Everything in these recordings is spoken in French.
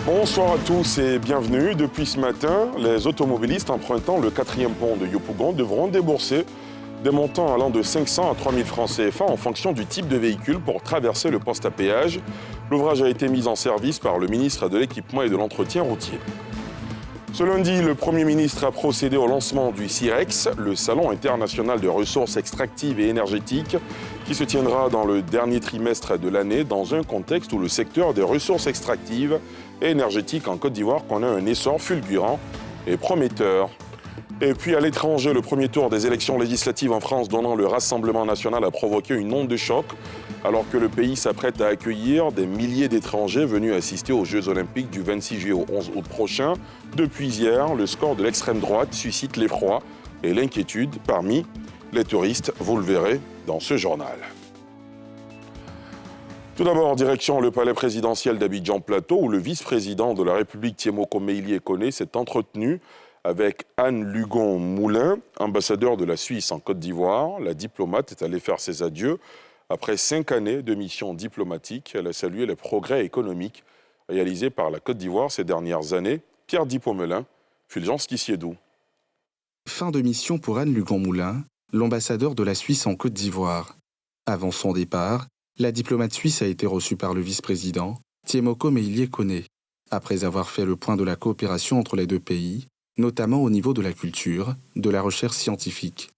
Bonsoir à tous et bienvenue. Depuis ce matin, les automobilistes empruntant le 4e pont de Yopougon devront débourser des montants allant de 500 à 3000 francs CFA en fonction du type de véhicule pour traverser le poste à péage. L'ouvrage a été mis en service par le ministre de l'Équipement et de l'Entretien routier. Ce lundi, le Premier ministre a procédé au lancement du CIREX, le Salon international de ressources extractives et énergétiques, qui se tiendra dans le dernier trimestre de l'année dans un contexte où le secteur des ressources extractives et énergétiques en Côte d'Ivoire connaît un essor fulgurant et prometteur. Et puis à l'étranger, le premier tour des élections législatives en France donnant le Rassemblement national a provoqué une onde de choc alors que le pays s'apprête à accueillir des milliers d'étrangers venus assister aux Jeux Olympiques du 26 juillet au 11 août prochain. Depuis hier, le score de l'extrême droite suscite l'effroi et l'inquiétude parmi les touristes, vous le verrez dans ce journal. Tout d'abord, direction le palais présidentiel d'Abidjan-Plateau où le vice-président de la République Tiemoko Meïli Koné s'est entretenu avec Anne Lugon-Moulin, ambassadeur de la Suisse en Côte d'Ivoire. La diplomate est allée faire ses adieux. Après 5 années de mission diplomatique, elle a salué les progrès économiques réalisés par la Côte d'Ivoire ces dernières années. Pierre Dipomelin, Fulgence Kissiedou. Fin de mission pour Anne Lugon-Moulin, l'ambassadeur de la Suisse en Côte d'Ivoire. Avant son départ, la diplomate suisse a été reçue par le vice-président Tiemoko Meïli Koné, après avoir fait le point de la coopération entre les deux pays, notamment au niveau de la culture, de la recherche scientifique.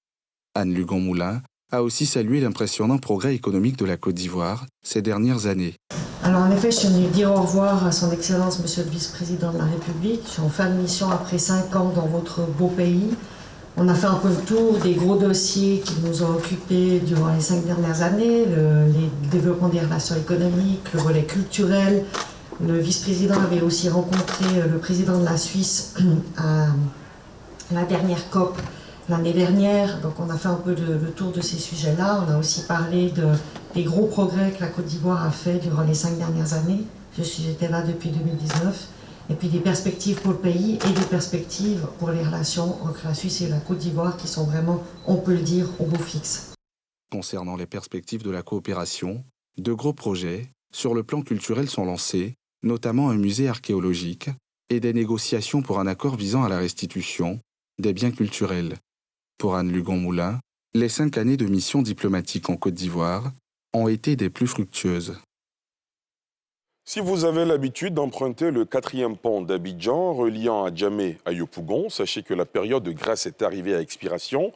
Anne Lugon-Moulin a aussi salué l'impressionnant progrès économique de la Côte d'Ivoire ces dernières années. Alors en effet, je suis venue dire au revoir à son Excellence, Monsieur le Vice-président de la République. Je suis en fin de mission après 5 ans dans votre beau pays. On a fait un peu le tour des gros dossiers qui nous ont occupés durant les 5 dernières années, le développement des relations économiques, le volet culturel. Le vice-président avait aussi rencontré le président de la Suisse à la dernière COP l'année dernière. Donc on a fait un peu le tour de ces sujets-là. On a aussi parlé des gros progrès que la Côte d'Ivoire a fait durant les 5 dernières années. J'étais là depuis 2019. Et puis des perspectives pour le pays et des perspectives pour les relations entre la Suisse et la Côte d'Ivoire qui sont vraiment, on peut le dire, au beau fixe. Concernant les perspectives de la coopération, de gros projets sur le plan culturel sont lancés, notamment un musée archéologique et des négociations pour un accord visant à la restitution des biens culturels. Pour Anne Lugon-Moulin, les 5 années de mission diplomatique en Côte d'Ivoire ont été des plus fructueuses. Si vous avez l'habitude d'emprunter le 4e pont d'Abidjan reliant Adjamé à Yopougon, sachez que la période de grâce est arrivée à expiration.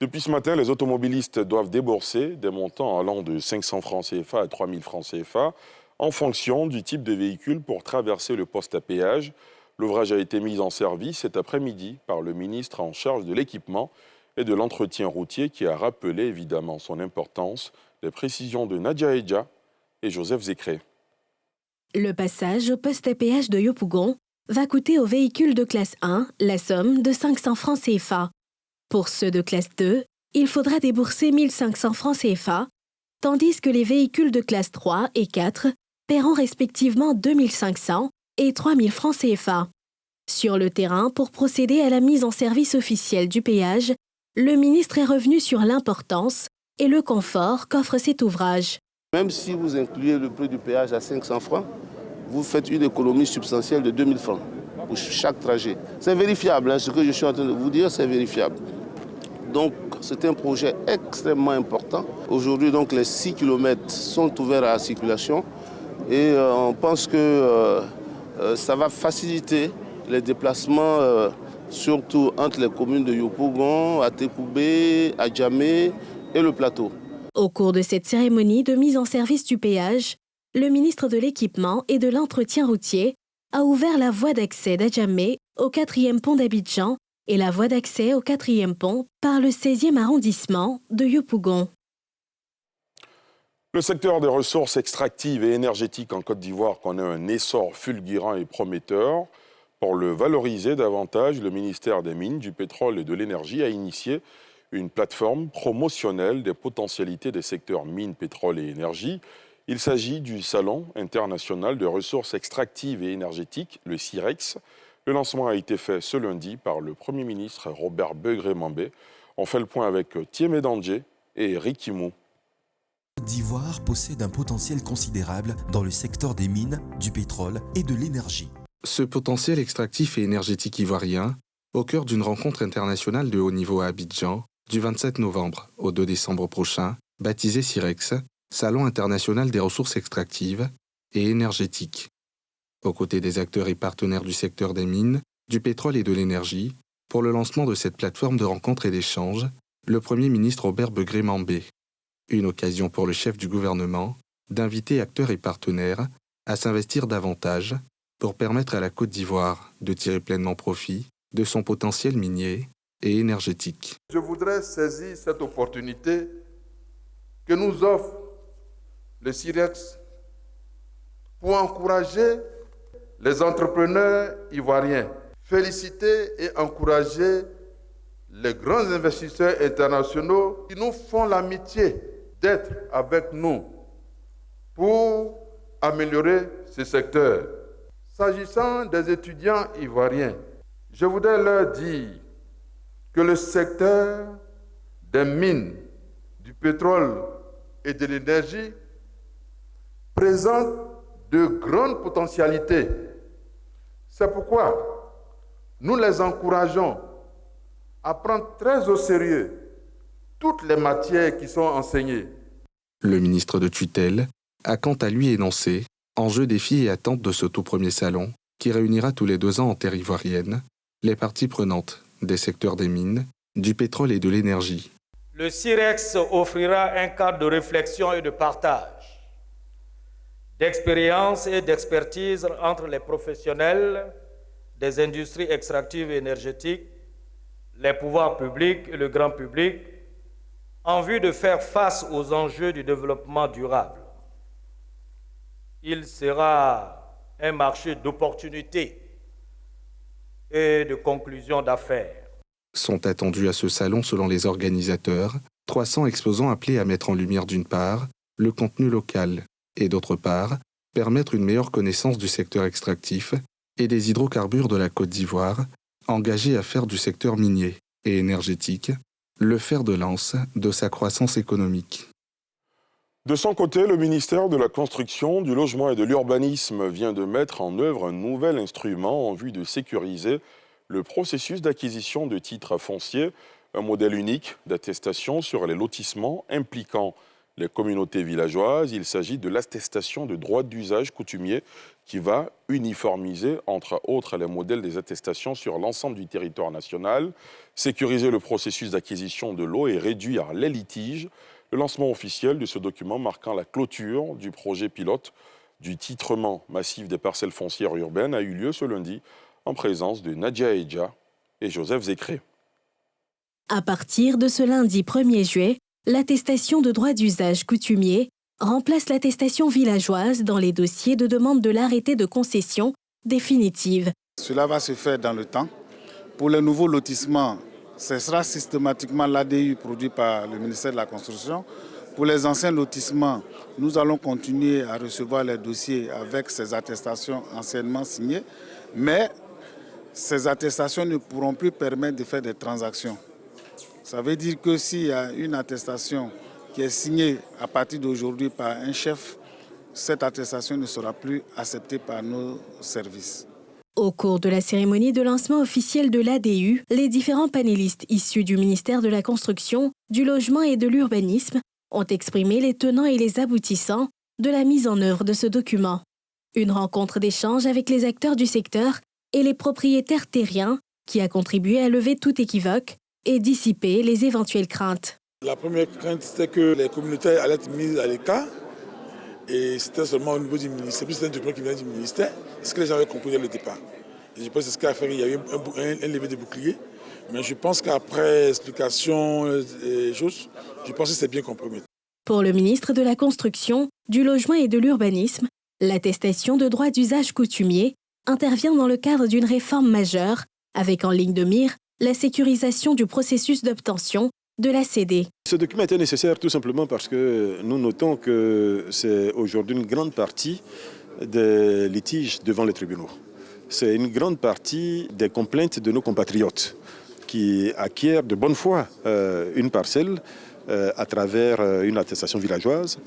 Depuis ce matin, les automobilistes doivent débourser des montants allant de 500 francs CFA à 3000 francs CFA en fonction du type de véhicule pour traverser le poste à péage. L'ouvrage a été mis en service cet après-midi par le ministre en charge de l'équipement et de l'entretien routier qui a rappelé évidemment son importance. Les précisions de Nadia Edja et Joseph Zécré. Le passage au poste à péage de Yopougon va coûter aux véhicules de classe 1 la somme de 500 francs CFA. Pour ceux de classe 2, il faudra débourser 1500 francs CFA, tandis que les véhicules de classe 3 et 4 paieront respectivement 2500 et 3000 francs CFA. Sur le terrain, pour procéder à la mise en service officielle du péage, le ministre est revenu sur l'importance et le confort qu'offre cet ouvrage. Même si vous incluez le prix du péage à 500 francs, vous faites une économie substantielle de 2000 francs pour chaque trajet. C'est vérifiable, ce que je suis en train de vous dire, c'est vérifiable. Donc c'est un projet extrêmement important. Aujourd'hui, donc, les 6 km sont ouverts à la circulation et on pense que ça va faciliter les déplacements, surtout entre les communes de Yopougon, Atekoubé, Adjamé et le plateau. Au cours de cette cérémonie de mise en service du péage, le ministre de l'Équipement et de l'Entretien routier a ouvert la voie d'accès d'Adjamé au 4e pont d'Abidjan et la voie d'accès au 4e pont par le 16e arrondissement de Yopougon. Le secteur des ressources extractives et énergétiques en Côte d'Ivoire connaît un essor fulgurant et prometteur. Pour le valoriser davantage, le ministère des Mines, du Pétrole et de l'Énergie a initié une plateforme promotionnelle des potentialités des secteurs mines, pétrole et énergie. Il s'agit du Salon international de ressources extractives et énergétiques, le CIREX. Le lancement a été fait ce lundi par le Premier ministre Robert Begré-Mambé. On fait le point avec Thiemé Dandje et Ricky Mou. Côte d'Ivoire possède un potentiel considérable dans le secteur des mines, du pétrole et de l'énergie. Ce potentiel extractif et énergétique ivoirien, au cœur d'une rencontre internationale de haut niveau à Abidjan, du 27 novembre au 2 décembre prochain, baptisée CIREX, Salon international des ressources extractives et énergétiques. Aux côtés des acteurs et partenaires du secteur des mines, du pétrole et de l'énergie, pour le lancement de cette plateforme de rencontres et d'échanges, le Premier ministre Robert Begré-Mambé. Une occasion pour le chef du gouvernement d'inviter acteurs et partenaires à s'investir davantage pour permettre à la Côte d'Ivoire de tirer pleinement profit de son potentiel minier et énergétique. Je voudrais saisir cette opportunité que nous offre le CIREX pour encourager les entrepreneurs ivoiriens, féliciter et encourager les grands investisseurs internationaux qui nous font l'amitié d'être avec nous pour améliorer ce secteur. S'agissant des étudiants ivoiriens, je voudrais leur dire que le secteur des mines, du pétrole et de l'énergie présente de grandes potentialités. C'est pourquoi nous les encourageons à prendre très au sérieux toutes les matières qui sont enseignées. Le ministre de tutelle a quant à lui énoncé enjeux, défis et attentes de ce tout premier salon qui réunira tous les 2 ans en terre ivoirienne les parties prenantes des secteurs des mines, du pétrole et de l'énergie. Le CIREX offrira un cadre de réflexion et de partage, d'expérience et d'expertise entre les professionnels des industries extractives et énergétiques, les pouvoirs publics et le grand public, en vue de faire face aux enjeux du développement durable. Il sera un marché d'opportunités et de conclusion d'affaires. Sont attendus à ce salon, selon les organisateurs, 300 exposants appelés à mettre en lumière d'une part le contenu local et d'autre part permettre une meilleure connaissance du secteur extractif et des hydrocarbures de la Côte d'Ivoire, engagés à faire du secteur minier et énergétique le fer de lance de sa croissance économique. De son côté, le ministère de la Construction, du Logement et de l'Urbanisme vient de mettre en œuvre un nouvel instrument en vue de sécuriser le processus d'acquisition de titres fonciers, un modèle unique d'attestation sur les lotissements impliquant les communautés villageoises. Il s'agit de l'attestation de droit d'usage coutumier qui va uniformiser, entre autres, les modèles des attestations sur l'ensemble du territoire national, sécuriser le processus d'acquisition de l'eau et réduire les litiges. Le lancement officiel de ce document marquant la clôture du projet pilote du titrement massif des parcelles foncières urbaines a eu lieu ce lundi en présence de Nadia Edja et Joseph Zécré. À partir de ce lundi 1er juillet, l'attestation de droit d'usage coutumier remplace l'attestation villageoise dans les dossiers de demande de l'arrêté de concession définitive. Cela va se faire dans le temps. Pour les nouveaux lotissements, ce sera systématiquement l'ADU produit par le ministère de la Construction. Pour les anciens lotissements, nous allons continuer à recevoir les dossiers avec ces attestations anciennement signées, mais ces attestations ne pourront plus permettre de faire des transactions. Ça veut dire que s'il y a une attestation qui est signée à partir d'aujourd'hui par un chef, cette attestation ne sera plus acceptée par nos services. Au cours de la cérémonie de lancement officiel de l'ADU, les différents panélistes issus du ministère de la Construction, du Logement et de l'Urbanisme ont exprimé les tenants et les aboutissants de la mise en œuvre de ce document. Une rencontre d'échange avec les acteurs du secteur et les propriétaires terriens qui a contribué à lever tout équivoque et dissiper les éventuelles craintes. La première crainte, c'était que les communautés allaient être mises à l'écart. Et c'était seulement au niveau du ministère. Puis c'était un document qui venait du ministère. Ce que les gens avaient compris dès le départ. Et je pense que c'est ce qui a fait qu'il y a eu un levé de bouclier. Mais je pense qu'après explication et choses, je pense que c'est bien compris. Pour le ministre de la Construction, du Logement et de l'Urbanisme, l'attestation de droit d'usage coutumier intervient dans le cadre d'une réforme majeure, avec en ligne de mire la sécurisation du processus d'obtention de la CD. Ce document était nécessaire tout simplement parce que nous notons que c'est aujourd'hui une grande partie des litiges devant les tribunaux. C'est une grande partie des complaintes de nos compatriotes qui acquièrent de bonne foi une parcelle à travers une attestation villageoise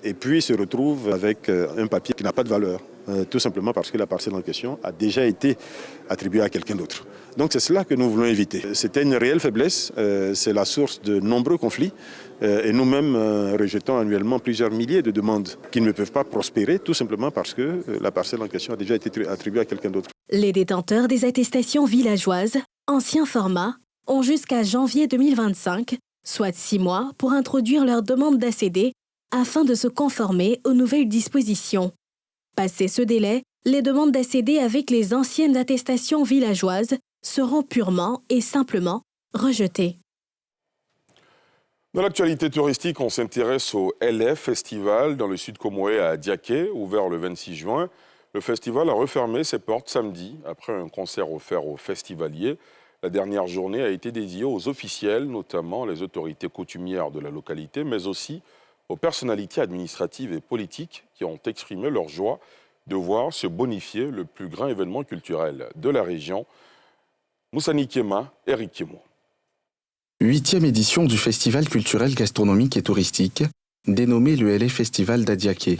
et puis se retrouvent avec un papier qui n'a pas de valeur. tout simplement parce que la parcelle en question a déjà été attribuée à quelqu'un d'autre. Donc c'est cela que nous voulons éviter. C'était une réelle faiblesse, c'est la source de nombreux conflits et nous-mêmes rejetons annuellement plusieurs milliers de demandes qui ne peuvent pas prospérer tout simplement parce que la parcelle en question a déjà été attribuée à quelqu'un d'autre. Les détenteurs des attestations villageoises, ancien format, ont jusqu'à janvier 2025, soit 6 mois, pour introduire leur demande d'ACD afin de se conformer aux nouvelles dispositions. Passé ce délai, les demandes d'ACD avec les anciennes attestations villageoises seront purement et simplement rejetées. Dans l'actualité touristique, on s'intéresse au LF Festival dans le sud Comoé à Diaké, ouvert le 26 juin. Le festival a refermé ses portes samedi après un concert offert aux festivaliers. La dernière journée a été dédiée aux officiels, notamment les autorités coutumières de la localité, mais aussi aux personnalités administratives et politiques qui ont exprimé leur joie de voir se bonifier le plus grand événement culturel de la région. Moussani Kema, Eric Kemo. 8e édition du Festival culturel gastronomique et touristique, dénommé le LF Festival d'Adiaké.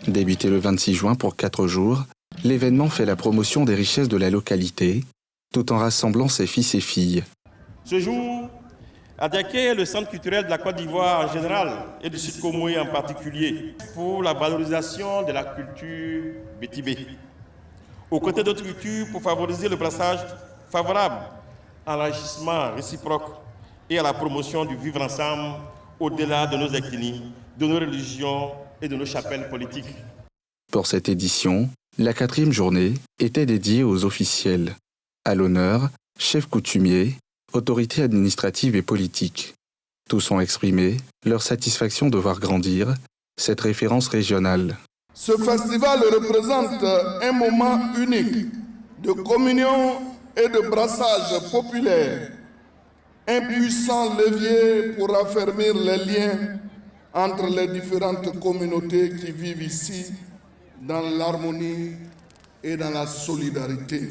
Débuté le 26 juin pour 4 jours, l'événement fait la promotion des richesses de la localité, tout en rassemblant ses fils et filles. Ce jour, Adiaké est le centre culturel de la Côte d'Ivoire en général et du Sud Comoé en particulier pour la valorisation de la culture bétibé. Aux côtés d'autres cultures pour favoriser le brassage favorable à l'enrichissement réciproque et à la promotion du vivre ensemble au-delà de nos ethnies, de nos religions et de nos chapelles politiques. Pour cette édition, la 4e journée était dédiée aux officiels. À l'honneur, chefs coutumiers, autorités administratives et politiques. Tous ont exprimé leur satisfaction de voir grandir cette référence régionale. Ce festival représente un moment unique de communion et de brassage populaire, un puissant levier pour affermir les liens entre les différentes communautés qui vivent ici dans l'harmonie et dans la solidarité.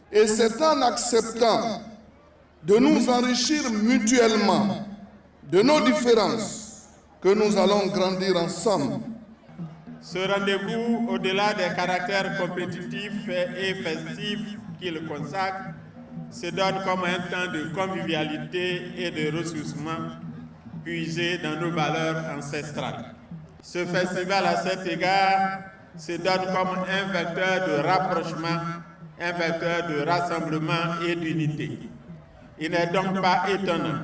Et c'est en acceptant de nous enrichir mutuellement de nos différences que nous allons grandir ensemble. Ce rendez-vous, au-delà des caractères compétitifs et festifs qu'il consacre, se donne comme un temps de convivialité et de ressourcement puisé dans nos valeurs ancestrales. Ce festival, à cet égard, se donne comme un vecteur de rapprochement, un vecteur de rassemblement et d'unité. Il n'est donc pas étonnant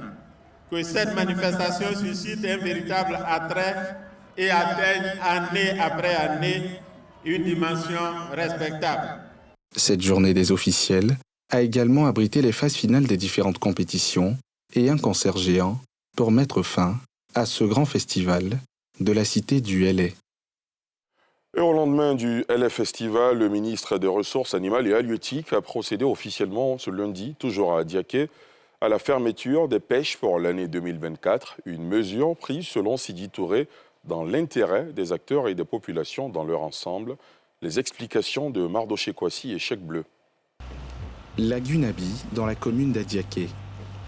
que cette manifestation suscite un véritable attrait et atteigne année après année une dimension respectable. Cette journée des officiels a également abrité les phases finales des différentes compétitions et un concert géant pour mettre fin à ce grand festival de la cité du LA. Et au lendemain du LF Festival, le ministre des Ressources animales et halieutiques a procédé officiellement ce lundi, toujours à Diaké, à la fermeture des pêches pour l'année 2024, une mesure prise selon Sidi Touré dans l'intérêt des acteurs et des populations dans leur ensemble. Les explications de Mardoché Kwasi et Chèque Bleu. Lagune Abi, dans la commune d'Adiaké.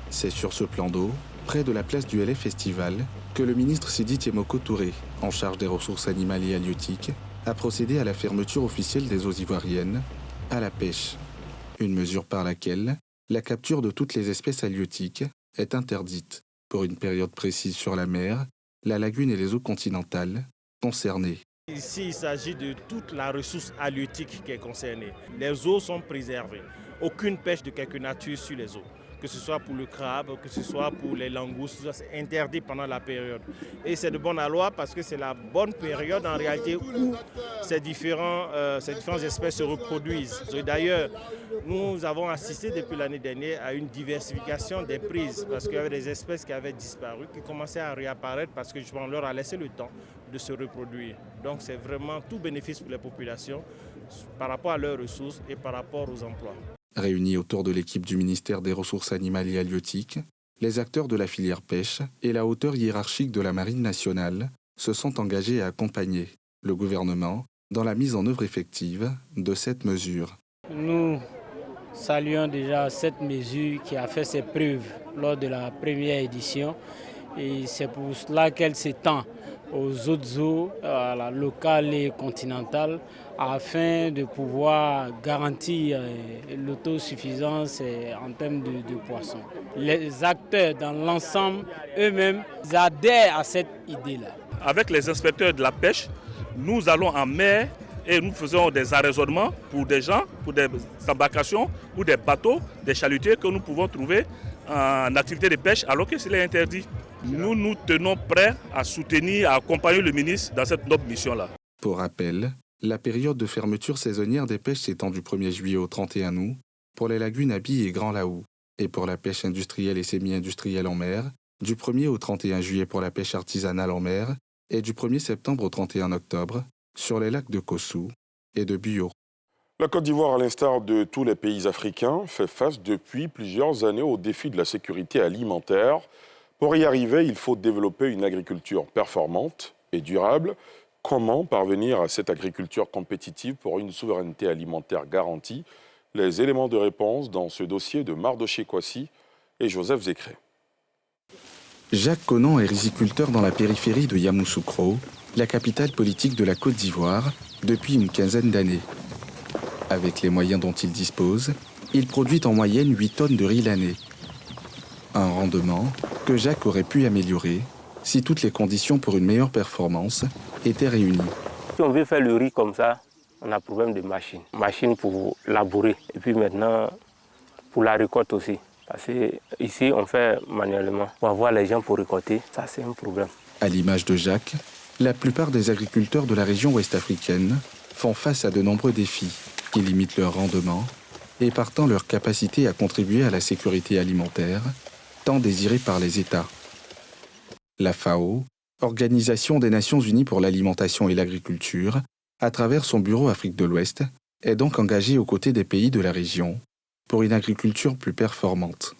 C'est sur ce plan d'eau, près de la place du LF Festival, que le ministre Sidi Tiemoko Touré, en charge des ressources animales et halieutiques, a procédé à la fermeture officielle des eaux ivoiriennes à la pêche. Une mesure par laquelle la capture de toutes les espèces halieutiques est interdite pour une période précise sur la mer, la lagune et les eaux continentales concernées. Ici, il s'agit de toute la ressource halieutique qui est concernée. Les eaux sont préservées. Aucune pêche de quelque nature sur les eaux. Que ce soit pour le crabe, que ce soit pour les langoustes, c'est interdit pendant la période. Et c'est de bonne loi parce que c'est la bonne période en réalité où ces différentes espèces se reproduisent. Et d'ailleurs, nous avons assisté depuis l'année dernière à une diversification des prises parce qu'il y avait des espèces qui avaient disparu, qui commençaient à réapparaître parce que justement on leur a laissé le temps de se reproduire. Donc c'est vraiment tout bénéfice pour les populations par rapport à leurs ressources et par rapport aux emplois. Réunis autour de l'équipe du ministère des Ressources animales et halieutiques, les acteurs de la filière pêche et la hauteur hiérarchique de la Marine nationale se sont engagés à accompagner le gouvernement dans la mise en œuvre effective de cette mesure. Nous saluons déjà cette mesure qui a fait ses preuves lors de la première édition Et c'est pour cela qu'elle s'étend aux autres eaux locales et continentales afin de pouvoir garantir l'autosuffisance en termes de poissons. Les acteurs dans l'ensemble, eux-mêmes, adhèrent à cette idée-là. Avec les inspecteurs de la pêche, nous allons en mer et nous faisons des arraisonnements pour des gens, pour des embarcations ou des bateaux, des chalutiers que nous pouvons trouver en activité de pêche alors que c'est interdit. Nous nous tenons prêts à soutenir, à accompagner le ministre dans cette noble mission-là. Pour rappel, la période de fermeture saisonnière des pêches s'étend du 1er juillet au 31 août pour les lagunes Abi et Grand Laou, et pour la pêche industrielle et semi-industrielle en mer, du 1er au 31 juillet pour la pêche artisanale en mer et du 1er septembre au 31 octobre sur les lacs de Kossou et de Buyo. La Côte d'Ivoire, à l'instar de tous les pays africains, fait face depuis plusieurs années au défi de la sécurité alimentaire. Pour y arriver, il faut développer une agriculture performante et durable. Comment parvenir à cette agriculture compétitive pour une souveraineté alimentaire garantie? Les éléments de réponse dans ce dossier de Mardoché Kwasi et Joseph Zécré. Jacques Conan est riziculteur dans la périphérie de Yamoussoukro, la capitale politique de la Côte d'Ivoire, depuis une quinzaine d'années. Avec les moyens dont il dispose, il produit en moyenne 8 tonnes de riz l'année. Un rendement que Jacques aurait pu améliorer si toutes les conditions pour une meilleure performance étaient réunies. Si on veut faire le riz comme ça, on a problème de machine. Machine pour labourer et puis maintenant pour la récolte aussi. Parce qu'ici on fait manuellement. Pour avoir les gens pour récolter, ça c'est un problème. À l'image de Jacques, la plupart des agriculteurs de la région ouest-africaine font face à de nombreux défis qui limitent leur rendement et partant leur capacité à contribuer à la sécurité alimentaire, tant désirée par les États. La FAO, Organisation des Nations Unies pour l'alimentation et l'agriculture, à travers son bureau Afrique de l'Ouest, est donc engagée aux côtés des pays de la région pour une agriculture plus performante.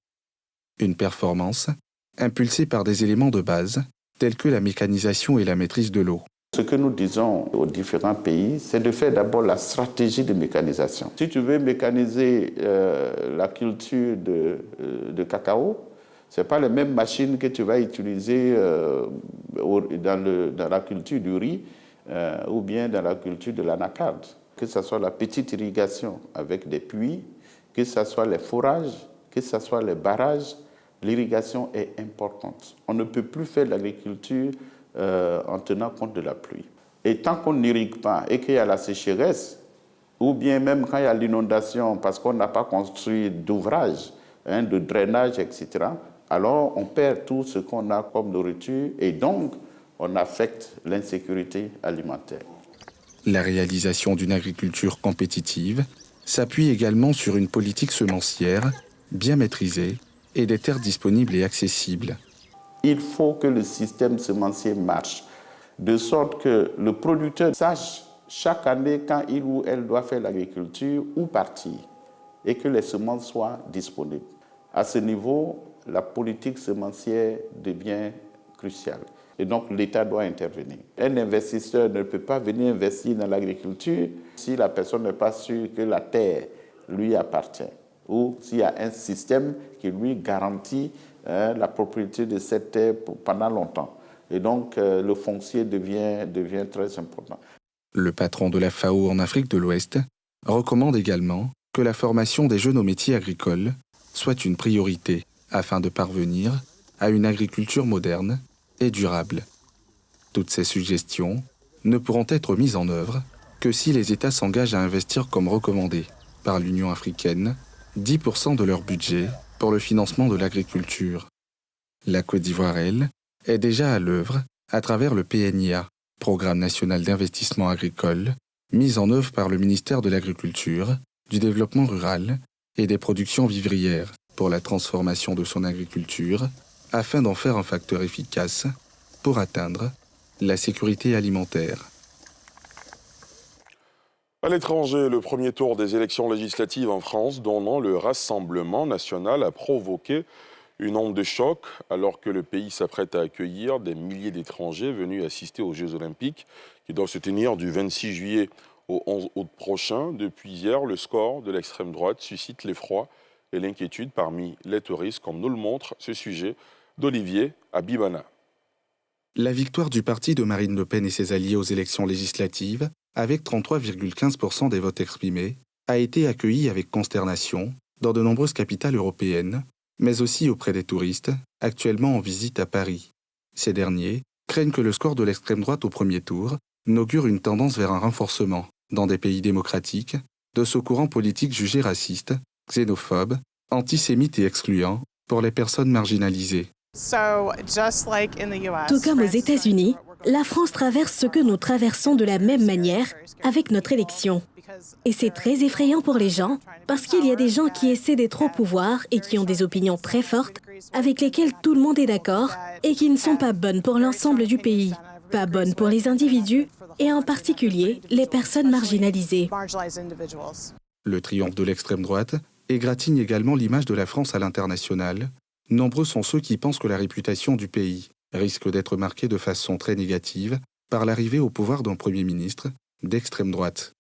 Une performance impulsée par des éléments de base tels que la mécanisation et la maîtrise de l'eau. Ce que nous disons aux différents pays, c'est de faire d'abord la stratégie de mécanisation. Si tu veux mécaniser la culture de cacao, ce n'est pas les mêmes machines que tu vas utiliser dans la culture du riz ou bien dans la culture de l'anacarde. Que ce soit la petite irrigation avec des puits, que ce soit les forages, que ce soit les barrages, l'irrigation est importante. On ne peut plus faire de l'agriculture en tenant compte de la pluie. Et tant qu'on n'irrigue pas et qu'il y a la sécheresse, ou bien même quand il y a l'inondation parce qu'on n'a pas construit d'ouvrage, de drainage, etc., alors on perd tout ce qu'on a comme nourriture et donc on affecte l'insécurité alimentaire. La réalisation d'une agriculture compétitive s'appuie également sur une politique semencière bien maîtrisée et des terres disponibles et accessibles. Il faut que le système semencier marche, de sorte que le producteur sache chaque année quand il ou elle doit faire l'agriculture où partir et que les semences soient disponibles. À ce niveau, la politique semencière devient cruciale. Et donc, l'État doit intervenir. Un investisseur ne peut pas venir investir dans l'agriculture si la personne n'est pas sûre que la terre lui appartient ou s'il y a un système qui lui garantit la propriété de cette terre pendant longtemps. Et donc, le foncier devient très important. Le patron de la FAO en Afrique de l'Ouest recommande également que la formation des jeunes aux métiers agricoles soit une priorité afin de parvenir à une agriculture moderne et durable. Toutes ces suggestions ne pourront être mises en œuvre que si les États s'engagent à investir comme recommandé par l'Union africaine 10% de leur budget pour le financement de l'agriculture. La Côte d'Ivoire, elle, est déjà à l'œuvre à travers le PNIA, Programme national d'investissement agricole, mis en œuvre par le ministère de l'Agriculture, du Développement rural et des productions vivrières pour la transformation de son agriculture, afin d'en faire un facteur efficace pour atteindre la sécurité alimentaire. À l'étranger, le premier tour des élections législatives en France, dont le Rassemblement national a provoqué une onde de choc alors que le pays s'apprête à accueillir des milliers d'étrangers venus assister aux Jeux Olympiques qui doivent se tenir du 26 juillet au 11 août prochain. Depuis hier, le score de l'extrême droite suscite l'effroi et l'inquiétude parmi les touristes, comme nous le montre ce sujet d'Olivier Abibana. La victoire du parti de Marine Le Pen et ses alliés aux élections législatives, avec 33,15% des votes exprimés, a été accueillie avec consternation dans de nombreuses capitales européennes, mais aussi auprès des touristes, actuellement en visite à Paris. Ces derniers craignent que le score de l'extrême droite au premier tour n'augure une tendance vers un renforcement, dans des pays démocratiques, de ce courant politique jugé raciste, xénophobe, antisémite et excluant pour les personnes marginalisées. Tout comme aux États-Unis, la France traverse ce que nous traversons de la même manière avec notre élection. Et c'est très effrayant pour les gens, parce qu'il y a des gens qui essaient d'être au pouvoir et qui ont des opinions très fortes, avec lesquelles tout le monde est d'accord, et qui ne sont pas bonnes pour l'ensemble du pays, pas bonnes pour les individus, et en particulier les personnes marginalisées. Le triomphe de l'extrême droite égratigne également l'image de la France à l'international. Nombreux sont ceux qui pensent que la réputation du pays risque d'être marquée de façon très négative par l'arrivée au pouvoir d'un Premier ministre d'extrême droite.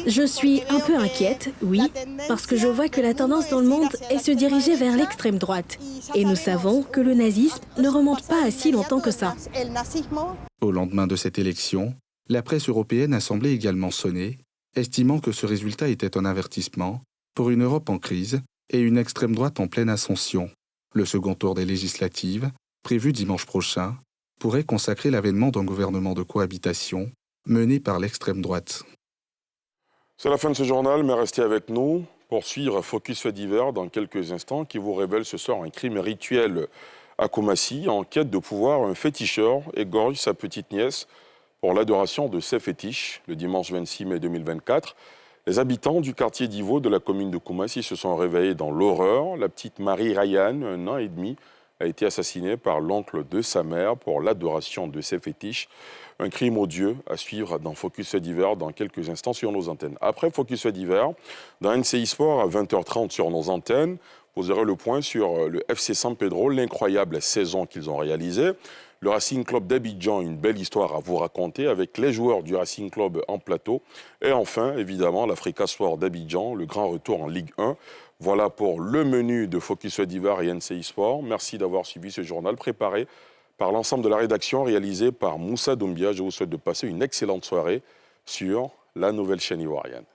Je suis un peu inquiète, oui, parce que je vois que la tendance dans le monde est se diriger vers l'extrême droite. Et nous savons que le nazisme ne remonte pas à si longtemps que ça. Au lendemain de cette élection, la presse européenne a semblé également sonner, estimant que ce résultat était un avertissement pour une Europe en crise et une extrême droite en pleine ascension. Le second tour des législatives, prévu dimanche prochain, pourrait consacrer l'avènement d'un gouvernement de cohabitation mené par l'extrême droite. C'est la fin de ce journal, mais restez avec nous pour suivre Focus Faits divers dans quelques instants qui vous révèle ce soir un crime rituel à Koumassi. En quête de pouvoir, un féticheur égorge sa petite nièce pour l'adoration de ses fétiches. Le dimanche 26 mai 2024, les habitants du quartier d'Ivo de la commune de Koumassi se sont réveillés dans l'horreur. La petite Marie Ryan, 1 an et demi, a été assassinée par l'oncle de sa mère pour l'adoration de ses fétiches. Un crime odieux à suivre dans Focus Faits divers dans quelques instants sur nos antennes. Après Focus Faits divers, dans NCI Sport à 20h30 sur nos antennes, vous aurez le point sur le FC San Pedro, l'incroyable saison qu'ils ont réalisée. Le Racing Club d'Abidjan, une belle histoire à vous raconter avec les joueurs du Racing Club en plateau. Et enfin, évidemment, l'Africa Sport d'Abidjan, le grand retour en Ligue 1. Voilà pour le menu de Focus Faits divers et NCI Sport. Merci d'avoir suivi ce journal préparé par l'ensemble de la rédaction, réalisé par Moussa Doumbia. Je vous souhaite de passer une excellente soirée sur la nouvelle chaîne ivoirienne.